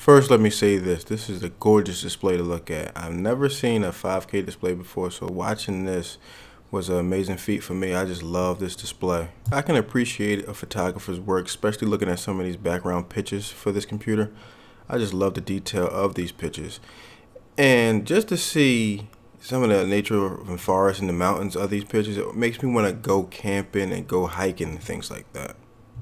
First, let me say this is a gorgeous display to look at. I've never seen a 5K display before, so watching this was an amazing feat for me. I just love this display. I can appreciate a photographer's work, especially looking at some of these background pictures for this computer. I just love the detail of these pictures. And just to see some of the nature and forest and the mountains of these pictures, it makes me want to go camping and go hiking and things like that.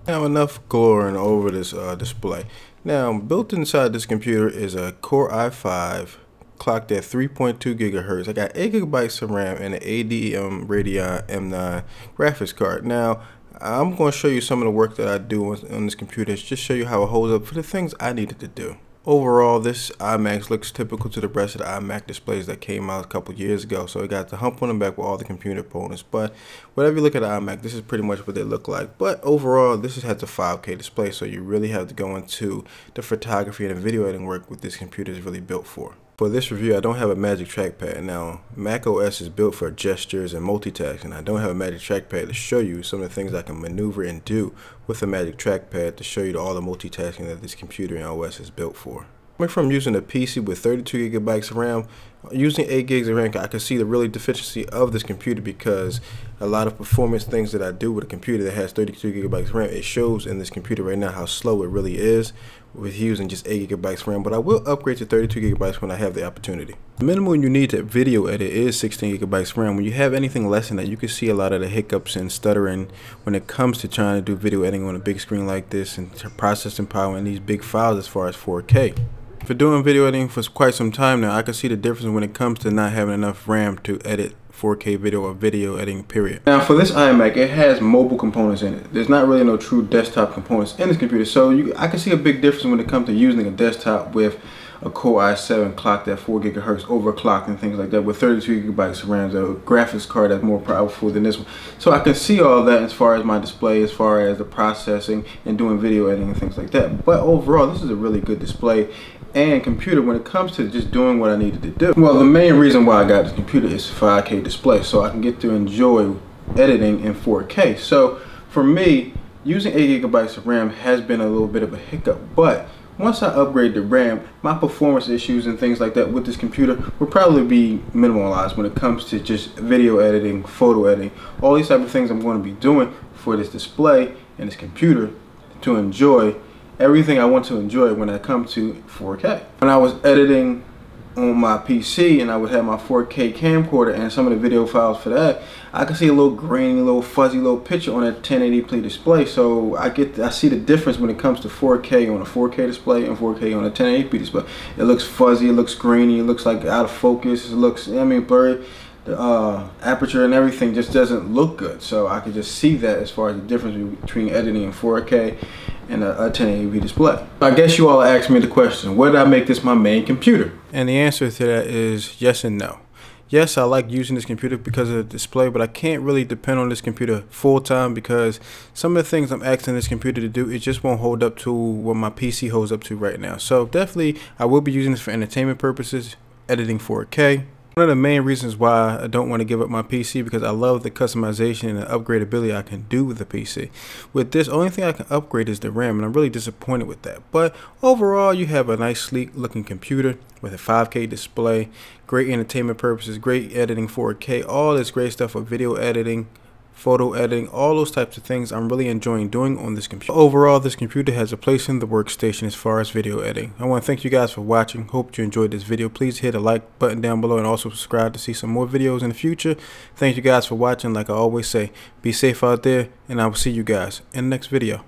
Now, enough glorying over this display. Now, built inside this computer is a Core i5 clocked at 3.2 gigahertz. I got 8 gigabytes of RAM and an ADM Radeon M9 graphics card. Now, I'm going to show you some of the work that I do on this computer, just show you how it holds up for the things I needed to do. Overall, this iMac looks typical to the rest of the iMac displays that came out a couple years ago. So it got the hump on the back with all the computer components. But whenever you look at the iMac, this is pretty much what they look like. But overall, this has a 5K display, so you really have to go into the photography and the video editing work what this computer is really built for. For this review, I don't have a magic trackpad. Now, Mac OS is built for gestures and multitasking. I don't have a magic trackpad to show you some of the things I can maneuver and do with a magic trackpad to show you all the multitasking that this computer and OS is built for. Coming from using a PC with 32 gigabytes of RAM, using 8 gigs of RAM, I can see the really deficiency of this computer because a lot of performance things that I do with a computer that has 32 gigabytes of RAM, it shows in this computer right now how slow it really is with using just 8 gigabytes of RAM, but I will upgrade to 32 gigabytes when I have the opportunity. The minimum you need to video edit is 16 gigabytes of RAM. When you have anything less than that, you can see a lot of the hiccups and stuttering when it comes to trying to do video editing on a big screen like this and processing power in these big files as far as 4K. For doing video editing for quite some time now, I can see the difference when it comes to not having enough RAM to edit 4K video or video editing, period. Now for this iMac, it has mobile components in it. There's not really no true desktop components in this computer, so I can see a big difference when it comes to using a desktop with a Core i7 clocked at 4 gigahertz overclocked and things like that with 32 gigabytes of RAM, a graphics card that's more powerful than this one. So I can see all that as far as my display, as far as the processing and doing video editing and things like that. But overall, this is a really good display and computer when it comes to just doing what I needed to do. Well, the main reason why I got this computer is 5K display, so I can get to enjoy editing in 4K. So for me, using 8 gigabytes of RAM has been a little bit of a hiccup, but once I upgrade the RAM, my performance issues and things like that with this computer will probably be minimalized when it comes to just video editing, photo editing, all these type of things I'm going to be doing for this display and this computer to enjoy everything I want to enjoy when I come to 4K. When I was editing on my PC and I would have my 4K camcorder and some of the video files for that, I can see a little grainy, little fuzzy little picture on a 1080p display. So I see the difference when it comes to 4K on a 4K display and 4K on a 1080p display. It looks fuzzy, it looks grainy, it looks like out of focus, it looks, blurry. The aperture and everything just doesn't look good. So I can just see that as far as the difference between editing in 4K and a 1080p display. I guess you all asked me the question, why did I make this my main computer? And the answer to that is yes and no. Yes, I like using this computer because of the display, but I can't really depend on this computer full time because some of the things I'm asking this computer to do, it just won't hold up to what my PC holds up to right now. So definitely I will be using this for entertainment purposes, editing 4K. One of the main reasons why I don't want to give up my PC because I love the customization and the upgradability I can do with the PC. With this, only thing I can upgrade is the RAM, and I'm really disappointed with that. But overall, you have a nice, sleek looking computer with a 5K display, great entertainment purposes, great editing 4K, all this great stuff for video editing, photo editing, all those types of things I'm really enjoying doing on this computer. Overall, this computer has a place in the workstation as far as video editing. I want to thank you guys for watching. Hope you enjoyed this video. Please hit a like button down below and also subscribe to see some more videos in the future. Thank you guys for watching. Like I always say, be safe out there, and I will see you guys in the next video.